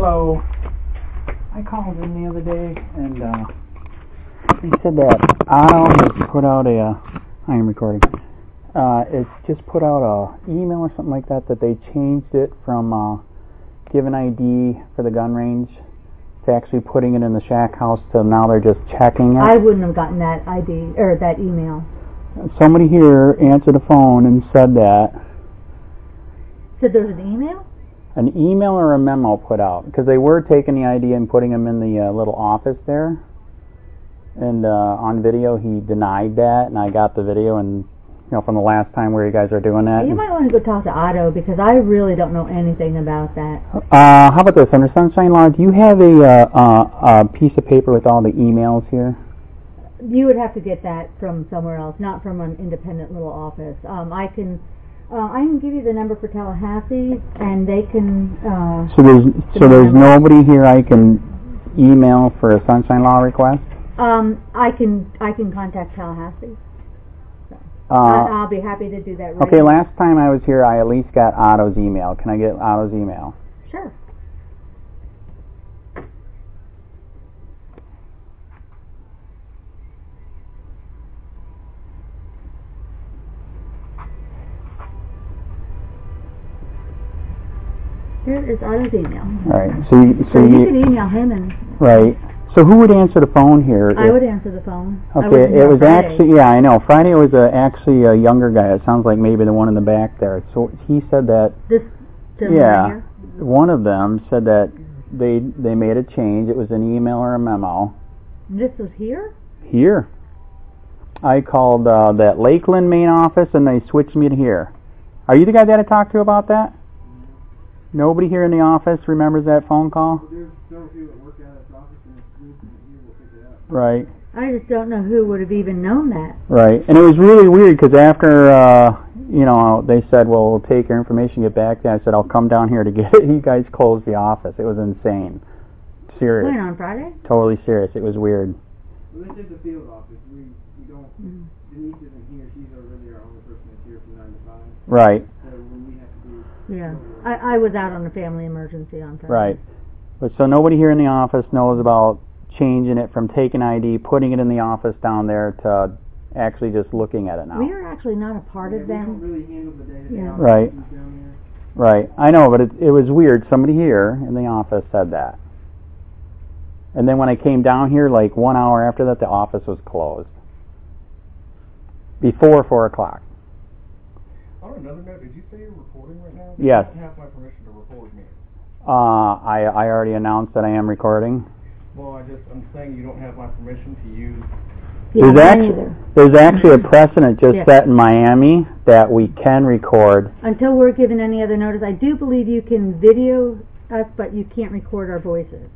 Hello. I called in the other day, and he said that Otto has put out I am recording. It's just put out a email or something like that they changed it from giving ID for the gun range to actually putting it in the shack house to now they're just checking it. I wouldn't have gotten that ID or that email. Somebody here answered the phone and said that. Said there was an email? An email or a memo put out, because they were taking the ID and putting them in the little office there, and on video he denied that, and I got the video, and from the last time where you guys are doing that. You might want to go talk to Otto, because I really don't know anything about that. How about this? Under Sunshine Law, do you have a piece of paper with all the emails here? You would have to get that from somewhere else, not from an independent little office. I can give you the number for Tallahassee, and they can. So there's nobody here I can email for a Sunshine Law request. I can contact Tallahassee. So I'll be happy to do that. Okay, last time I was here, I at least got Otto's email. Can I get Otto's email? Sure. Here is Otto's email. All right. So you can email Haymans. Right. So who would answer the phone here? I would answer the phone. Okay. It was actually, yeah, I know. Friday it was actually a younger guy. It sounds like maybe the one in the back there. So he said that. This gentleman right here? One of them said that they made a change. It was an email or a memo. This was here? Here. I called that Lakeland main office, and they switched me to here. Are you the guy that I talked to about that? Nobody here in the office remembers that phone call? Well, there's several people that work out of this office, and if you will pick it up. Right. I just don't know who would have even known that. Right. And it was really weird, because after, they said, well, we'll take your information, get back to you. I said, I'll come down here to get it. You guys closed the office. It was insane. Serious. When, on Friday? Totally serious. It was weird. Well, this is the field office. We don't, Denise isn't here. She's already our only person that's here from 9 to 5. Right. So when we have to do... Yeah. I was out on a family emergency on Friday. Right. But so nobody here in the office knows about changing it from taking ID, putting it in the office down there, to actually just looking at it now. We are actually not a part of them. We don't really handle the day-to-day Right. down there. Right. I know, but it was weird. Somebody here in the office said that. And then when I came down here, like 1 hour after that, the office was closed. Before 4 o'clock. On another note, did you say you're recording right now? Yes. You don't have my permission to record me. I already announced that I am recording. Well, I'm saying you don't have my permission to use... There's actually a precedent just set in Miami that we can record. Until we're given any other notice. I do believe you can video us, but you can't record our voices.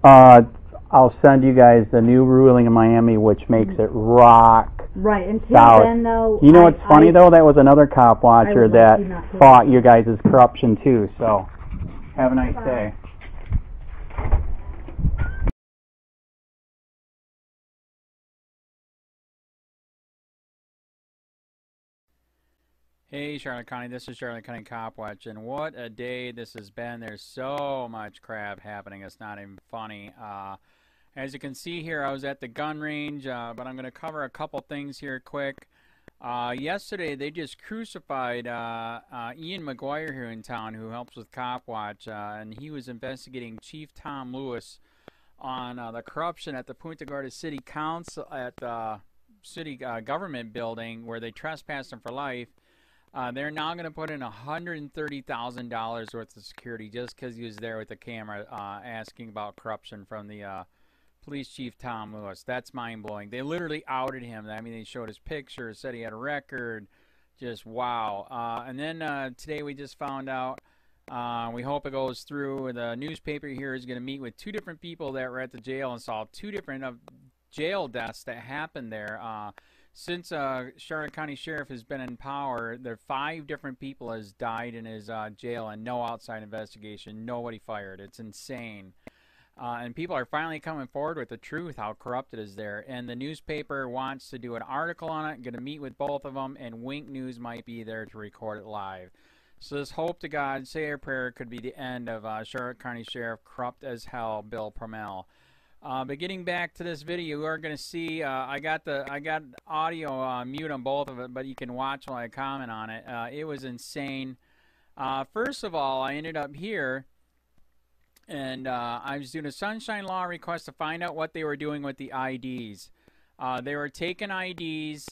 I'll send you guys the new ruling in Miami, which makes it rock. Right. Until solid. then, though... You know what's funny, though? That was another cop watcher that fought you guys' corruption, too. So, have a nice day. Hey Charlotte County, this is Charlotte County COPWATCH, and what a day this has been. There's so much crap happening, it's not even funny. As you can see here, I was at the gun range, but I'm going to cover a couple things here quick. Yesterday, they just crucified Ian McGuire here in town, who helps with COPWATCH, and he was investigating Chief Tom Lewis on the corruption at the Punta Gorda City Council, at the city government building, where they trespassed him for life. They're now going to put in $130,000 worth of security just because he was there with the camera asking about corruption from the police chief Tom Lewis. That's mind-blowing. They literally outed him. I mean, they showed his picture, said he had a record. Just wow. And then today we just found out, we hope it goes through, the newspaper here is going to meet with 2 different people that were at the jail and saw 2 different jail deaths that happened there. Since Charlotte County Sheriff has been in power, there are 5 different people has died in his jail, and no outside investigation, nobody fired. It's insane. And people are finally coming forward with the truth, how corrupt it is there. And the newspaper wants to do an article on it, going to meet with both of them, and Wink News might be there to record it live. So let's hope to God, say a prayer, could be the end of Charlotte County Sheriff Corrupt as Hell Bill PRUMMELL. But getting back to this video, we are going to see. I got audio mute on both of it, but you can watch while I comment on it. It was insane. First of all, I ended up here, and I was doing a sunshine law request to find out what they were doing with the IDs. They were taking IDs.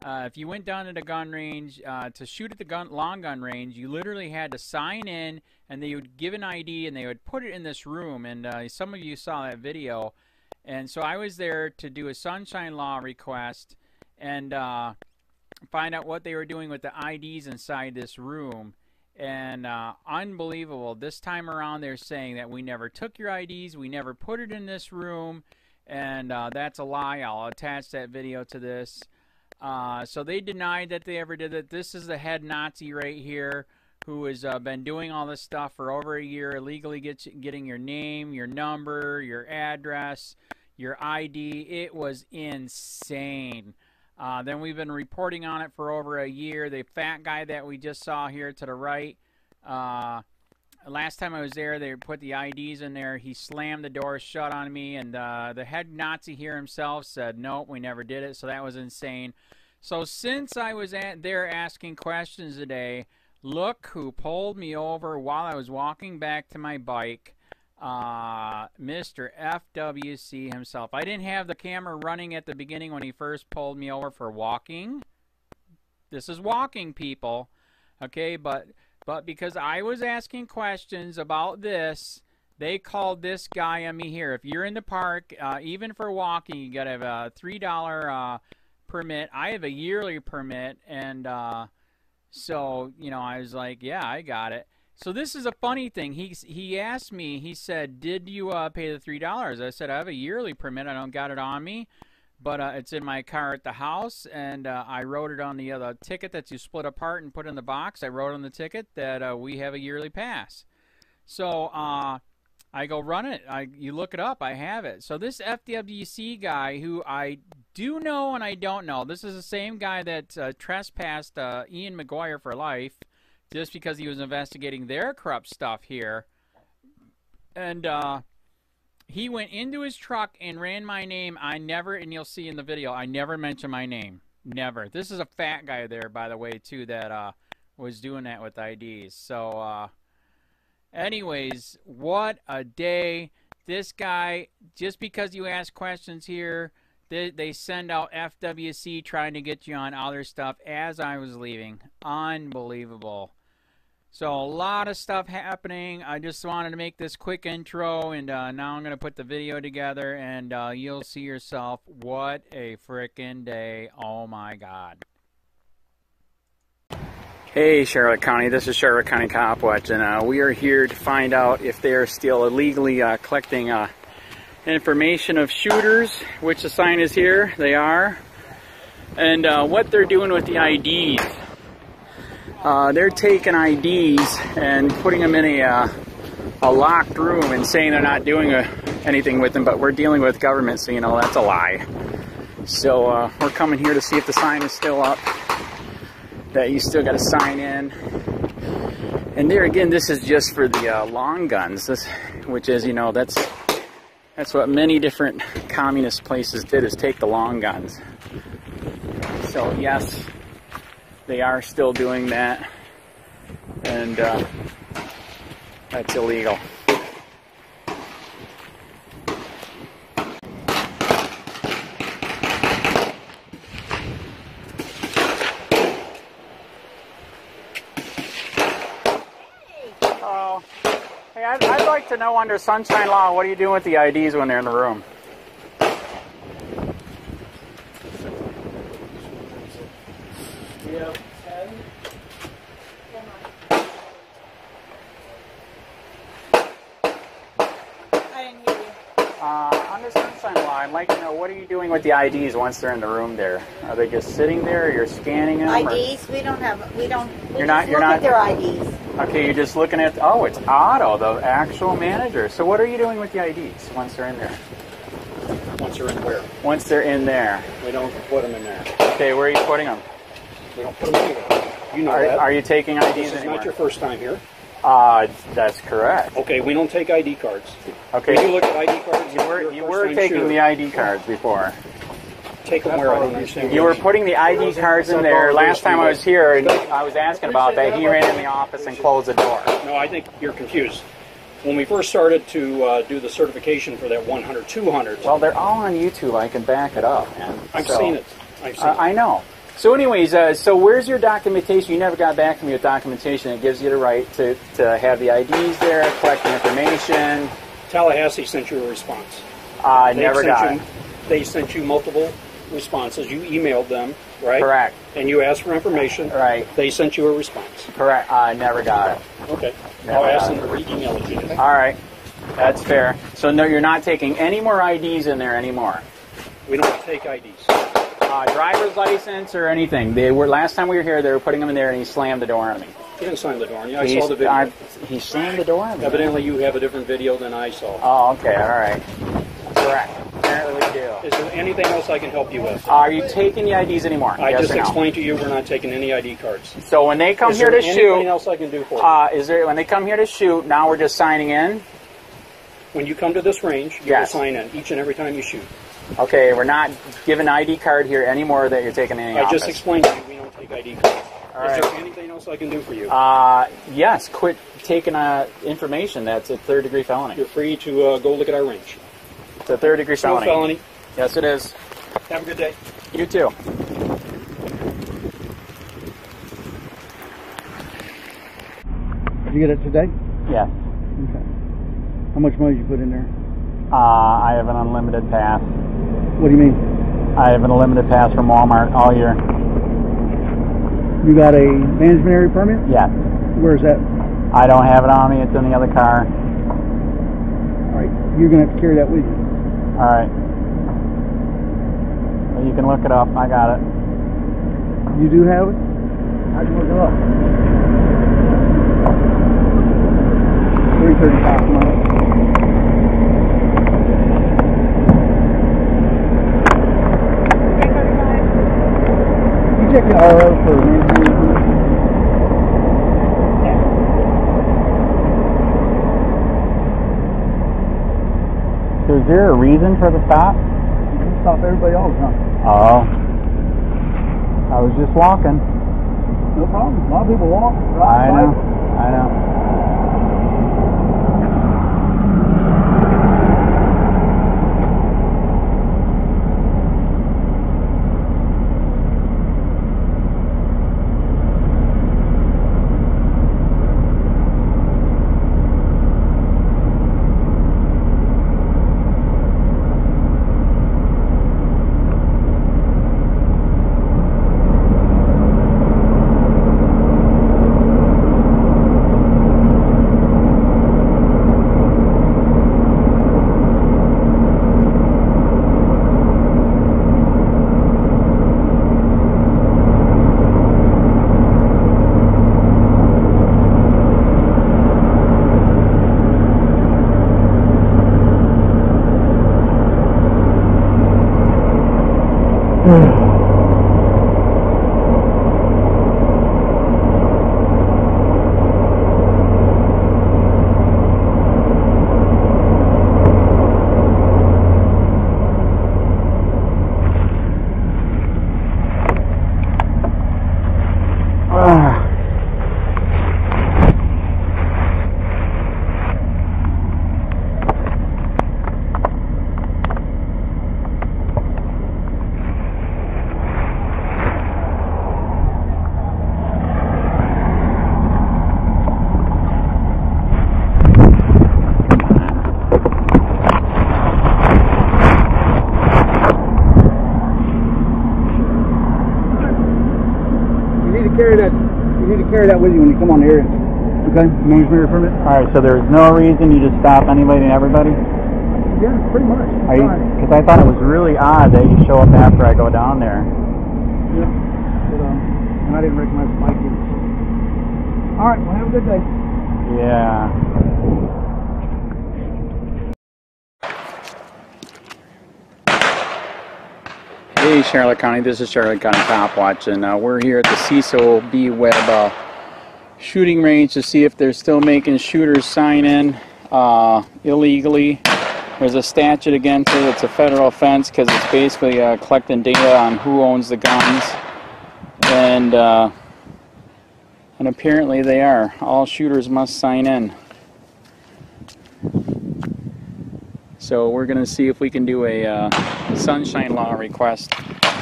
If you went down to the gun range to shoot at the long gun range, you literally had to sign in, and they would give an ID, and they would put it in this room. And some of you saw that video. And so I was there to do a sunshine law request and find out what they were doing with the IDs inside this room. And unbelievable. This time around, they're saying that we never took your IDs, we never put it in this room, and that's a lie. I'll attach that video to this. So they denied that they ever did it. This is the head Nazi right here who has been doing all this stuff for over a year, illegally getting your name, your number, your address, your ID. It was insane. Then we've been reporting on it for over a year. The fat guy that we just saw here to the right, last time I was there, they put the IDs in there. He slammed the door shut on me, and the head Nazi here himself said, nope, we never did it. So that was insane. So since I was there asking questions today, look who pulled me over while I was walking back to my bike. Mr. FWC himself. I didn't have the camera running at the beginning when he first pulled me over for walking. This is walking, people. Okay, but because I was asking questions about this, they called this guy on me here. If you're in the park, even for walking, you got to have a $3 permit. I have a yearly permit, and so, you know, I was like, yeah, I got it. So this is a funny thing. He asked me, he said, did you pay the $3? I said, I have a yearly permit. I don't got it on me, but it's in my car at the house, and I wrote it on the other ticket that you split apart and put in the box. I wrote on the ticket that we have a yearly pass. So I go run it. You look it up. I have it. So this FWC guy, who I do know and I don't know, this is the same guy that trespassed Ian McGuire for life, just because he was investigating their corrupt stuff here. And he went into his truck and ran my name. I never, and you'll see in the video, I never mentioned my name. Never. This is a fat guy there, by the way, too, that was doing that with IDs. So, anyways, what a day. This guy, just because you ask questions here, they send out FWC trying to get you on other stuff as I was leaving. Unbelievable. So a lot of stuff happening. I just wanted to make this quick intro, and now I'm going to put the video together, and you'll see yourself. What a frickin' day. Oh my God. Hey Charlotte County, this is Charlotte County COPWATCH, and we are here to find out if they are still illegally collecting information of shooters, which the sign is here. They are. And what they're doing with the IDs. They're taking IDs and putting them in a locked room and saying they're not doing anything with them, but we're dealing with government, so you know that's a lie. So we're coming here to see if the sign is still up, that you still got to sign in. And there again, this is just for the long guns, which is, you know, that's what many different communist places did, is take the long guns. So yes, they are still doing that, and that's illegal. Oh, hey, I'd like to know, under sunshine law, what are you doing with the IDs when they're in the room? Under sunshine law, I'd like to know, what are you doing with the IDs once they're in the room there? Are they just sitting there, or you're scanning them? IDs? We don't have, we don't, You're not look at their IDs. Okay, you're just looking at, oh, it's Otto, the actual manager. So what are you doing with the IDs once they're in there? Once they're in where? Once they're in there. We don't put them in there. Okay, where are you putting them? We don't put them anywhere. You know that. Are you taking IDs This is anymore? not your first time here. That's correct. Okay, we don't take ID cards. Okay. When you look at ID cards, You were taking the ID cards before. Take them where? I don't understand. You were putting the ID cards in there. Last time I was here, and I was asking about that. He ran in the office and closed the door. No, I think you're confused. When we first started to do the certification for that 100, 200. Well, they're all on YouTube. I can back it up, man. I've seen it. I know. So anyways, so where's your documentation? You never got back to me with documentation that gives you the right to have the IDs there, collect the information. Tallahassee sent you a response. I never got it. They sent you multiple responses. You emailed them, right? Correct. And you asked for information. Right. They sent you a response. Correct. I never got it. Okay. Never I'll ask got them to re-email it to you. All right. That's fair. So no, you're not taking any more IDs in there anymore. We don't take IDs. Driver's license or anything. They were last time we were here. They were putting them in there, and he slammed the door on me. He didn't slam the door on you. I saw the video. He slammed the door on me. Evidently, you have a different video than I saw. Oh, okay. All right. Correct. Apparently we do. Is there anything else I can help you with? Are you taking the IDs anymore? I Yes just or no? explained to you we're not taking any ID cards. So when they come Is here there to anything shoot, else I can do for you? when they come here to shoot, now we're just signing in? When you come to this range, you Yes. will sign in each and every time you shoot. Okay, we're not giving ID card here anymore that you're taking any I office. just explained to you we don't take ID cards. All Is right. there anything else I can do for you? Yes, quit taking information. That's a third-degree felony. You're free to go look at our range. It's a third-degree It's no felony. felony. Yes, it is. Have a good day. You too. Did you get it today? Yes. Okay. How much money did you put in there? I have an unlimited pass. What do you mean? I have an unlimited pass from Walmart all year. You got a management area permit? Yes. Where's that? I don't have it on me. It's in the other car. All right. You're going to have to carry that with you. All right. Well, you can look it up. I got it. You do have it? I can look it up. $335 a month. You check the RO for management. So is there a reason for the stop? You stop everybody all the time. Oh. I was just walking. No problem. A lot of people walk. I know. I know. Carry that with you when you come on the area. Okay? Management area permit? Alright, so there's no reason you just stop anybody and everybody? Yeah, pretty much. Because I thought it was really odd that you show up after I go down there. Yeah. But, and I didn't recognize Mike either. Alright, well have a good day. Yeah. Hey, Hey Charlotte County, this is Charlotte County Cop Watch, and we're here at the Cecil B. Webb shooting range to see if they're still making shooters sign in illegally. There's a statute against it. It's a federal offense because it's basically collecting data on who owns the guns, and apparently they are. All shooters must sign in. So we're going to see if we can do a sunshine law request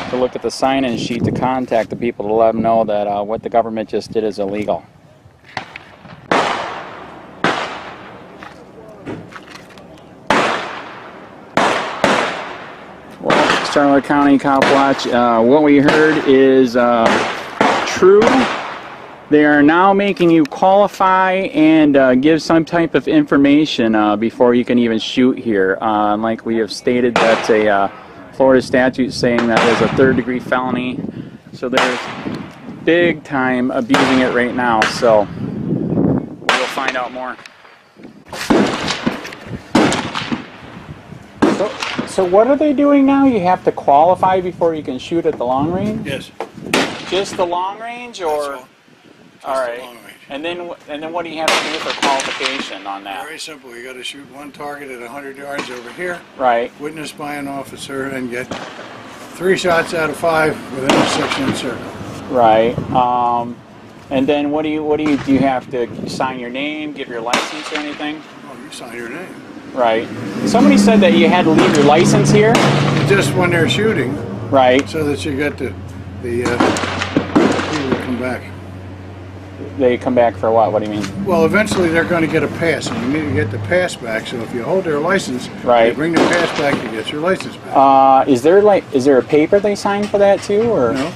to look at the sign-in sheet to contact the people to let them know that what the government just did is illegal. Well, Charlotte County Cop Watch, what we heard is true. They are now making you qualify and give some type of information before you can even shoot here. Like we have stated, that's a Florida statute saying that is a third-degree felony. So they're big time abusing it right now. So we'll find out more. So what are they doing now? You have to qualify before you can shoot at the long range? Yes. Just the long range, or? All right. And then what do you have to do for qualification on that? Very simple. You got to shoot one target at 100 yards over here. Right. Witnessed by an officer, and get 3 shots out of 5 within a 6-inch circle. Right. And then what do you have to sign your name, give your license or anything? Oh, you sign your name. Right. Somebody said that you had to leave your license here. Just when they're shooting. Right. So that you get the people to come back. They come back for what? What do you mean? Well, eventually they're going to get a pass, and you need to get the pass back. So if you hold their license, right, they bring the pass back to get your license back. Is there a paper they sign for that too, or no?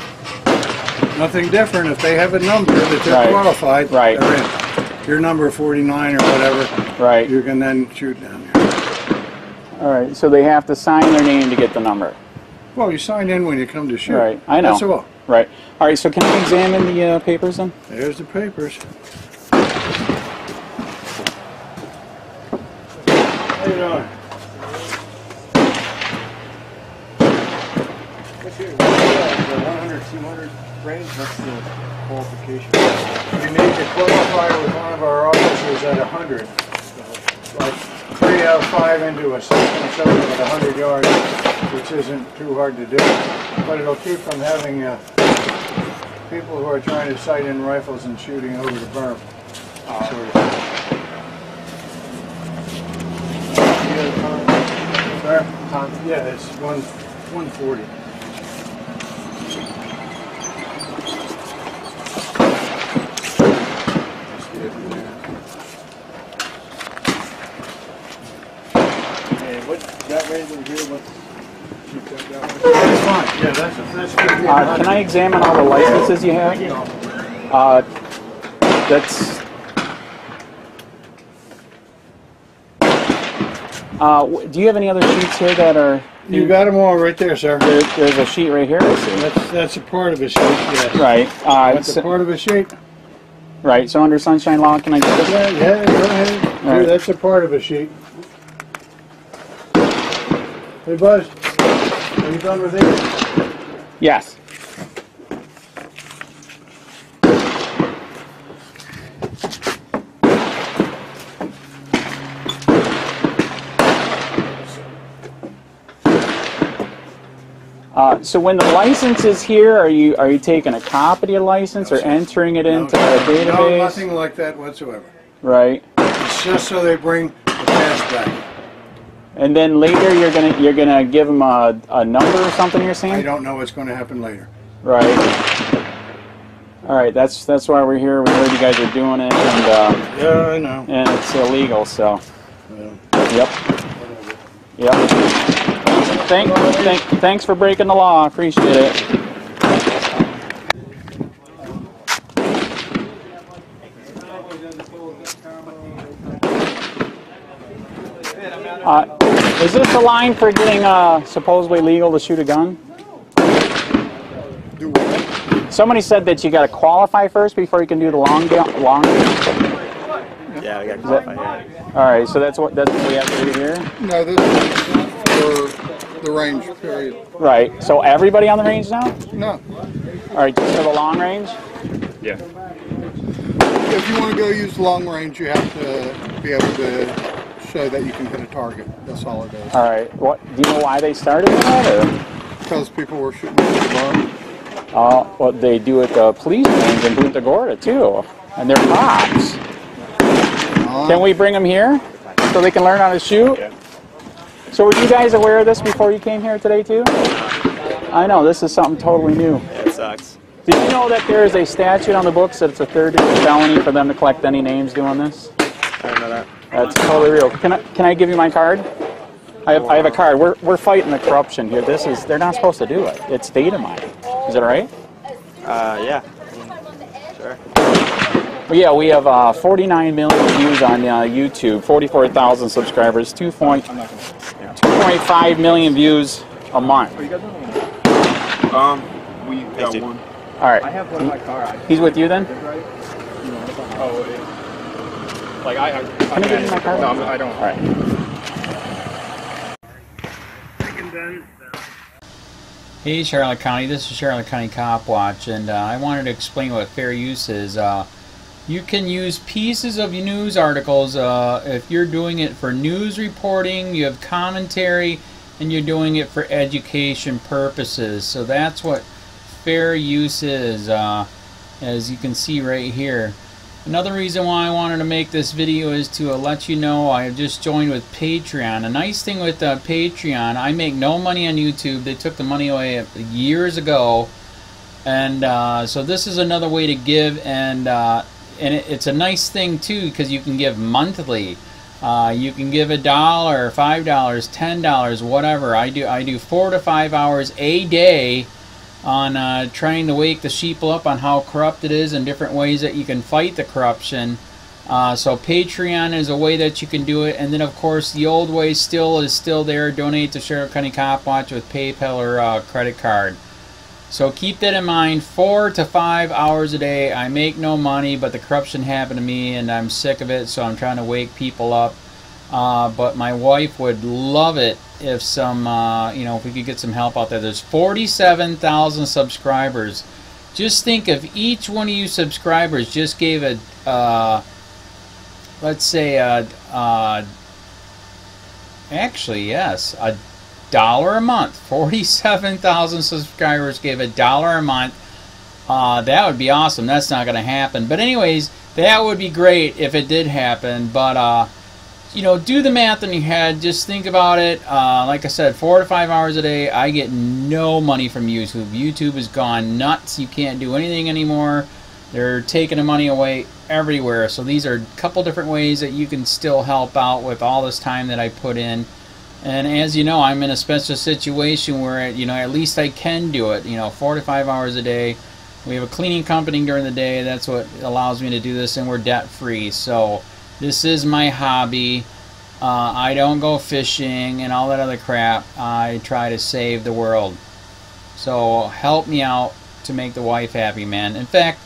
Nothing different. If they have a number that they're qualified, right, they're in. Your number 49 or whatever, right, you can then shoot down there. All right. So they have to sign their name to get the number. Well, you sign in when you come to shoot. Right. I know. That's all. Right. All right. So can I examine the papers then? There's the papers. How you doing? What's your the 100, 200 range? What's the qualification? You need to qualify with one of our officers at 100. Like 3 out of 5 into a 6-inch circle at 100 yards, which isn't too hard to do. But it'll keep from having people who are trying to sight in rifles and shooting over the berm. Yeah, it's 140. That range over here, what's That's fine. Yeah, that's good. Can I examine all the licenses you have? Do you have any other sheets here that are? You got them all right there, sir. There's a sheet right here. That's a part of a sheet. Yes. Right. That's a part of a sheet. Right. So under sunshine law, can I get this? Yeah. Go ahead. Right. That's a part of a sheet. Hey, Buzz. Are you done with these? Yes. So when the license is here, are you taking a copy of your license or entering it into the database? No, nothing like that whatsoever. Right. It's just so they bring the pass back. And then later you're gonna give them a number or something. You're saying? I don't know what's going to happen later. Right. All right. That's why we're here. We heard you guys are doing it, and yeah, I know. And it's illegal. So. Yeah. Yep. Thanks for breaking the law. I appreciate it. Is this the line for getting supposedly legal to shoot a gun? Do what? Somebody said that you got to qualify first before you can do the long. Yeah, I got to qualify. Yeah. All right, so that's what we have to do here. No, this is for the range, period. Right. So everybody on the range now? No. All right, just for the long range? Yeah. If you want to go use long range, you have to be able to show that you can hit a target. That's all it is. All right. What? Do you know why they started that? Or? Because people were shooting at the bomb. Oh, well, they do at the police range in Punta Gorda too, and they're cops. Can we bring them here so they can learn how to shoot? Yeah. So were you guys aware of this before you came here today too? I know, this is something totally new. Yeah, it sucks. Did you know that there is a statute on the books that it's a third-degree felony for them to collect any names doing this? I didn't know that. That's totally real. Can I give you my card? I have a card. We're fighting the corruption here. They're not supposed to do it. It's data mining. Is that right? Yeah. Sure. Well, yeah, we have 49 million views on YouTube, 44,000 subscribers, 2.5 million views a month. We got one. All right. I have one in my car. He's with you then? Oh, like Can I give you my card? No, I don't. All right. Hey Charlotte County, this is Charlotte County COPWATCH, and I wanted to explain what fair use is. You can use pieces of news articles if you're doing it for news reporting, you have commentary, and you're doing it for education purposes. So that's what fair use is, as you can see right here. Another reason why I wanted to make this video is to let you know I have just joined with Patreon. A nice thing with Patreon, I make no money on YouTube. They took the money away years ago, and so this is another way to give, and it's a nice thing too because you can give monthly. You can give $1, $5, $10, whatever. I do 4 to 5 hours a day on trying to wake the sheeple up on how corrupt it is and different ways that you can fight the corruption. So Patreon is a way that you can do it, and then of course the old way is still there. Donate to Charlotte County COPWATCH with PayPal or credit card. So keep that in mind. 4 to 5 hours a day. I make no money, but the corruption happened to me and I'm sick of it, so I'm trying to wake people up. But my wife would love it if if we could get some help out there. There's 47,000 subscribers. Just think if each one of you subscribers just gave let's say actually yes, $1 a month. 47,000 subscribers gave $1 a month. That would be awesome. That's not going to happen. But anyways, that would be great if it did happen. But do the math in your head. Just think about it. Like I said, 4 to 5 hours a day. I get no money from YouTube. YouTube has gone nuts. You can't do anything anymore. They're taking the money away everywhere. So these are a couple different ways that you can still help out with all this time that I put in. And as you know, I'm in a special situation where at least I can do it. 4 to 5 hours a day. We have a cleaning company during the day. That's what allows me to do this, and we're debt free. So this is my hobby. I don't go fishing and all that other crap. I try to save the world. So help me out to make the wife happy, man. In fact,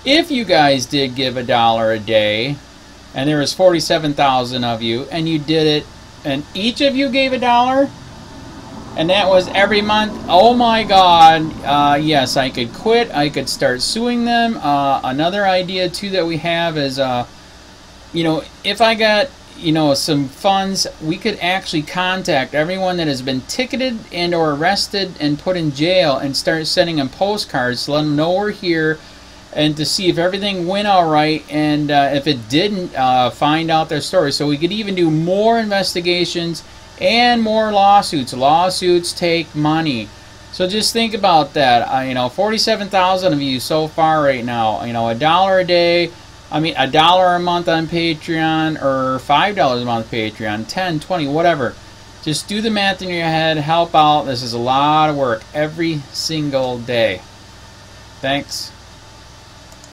if you guys did give $1 a day, and there was 47,000 of you, and you did it, and each of you gave $1, and that was every month, oh my God, yes, I could quit. I could start suing them. Another idea too that we have is if I got some funds, we could actually contact everyone that has been ticketed and or arrested and put in jail and start sending them postcards to let them know we're here and to see if everything went all right, and if it didn't, find out their story. So we could even do more investigations and more lawsuits. Lawsuits take money. So just think about that. 47,000 of you so far right now. $1 a day. $1 a month on Patreon, or $5 a month Patreon, 10, 20, whatever. Just do the math in your head, help out. This is a lot of work every single day. Thanks.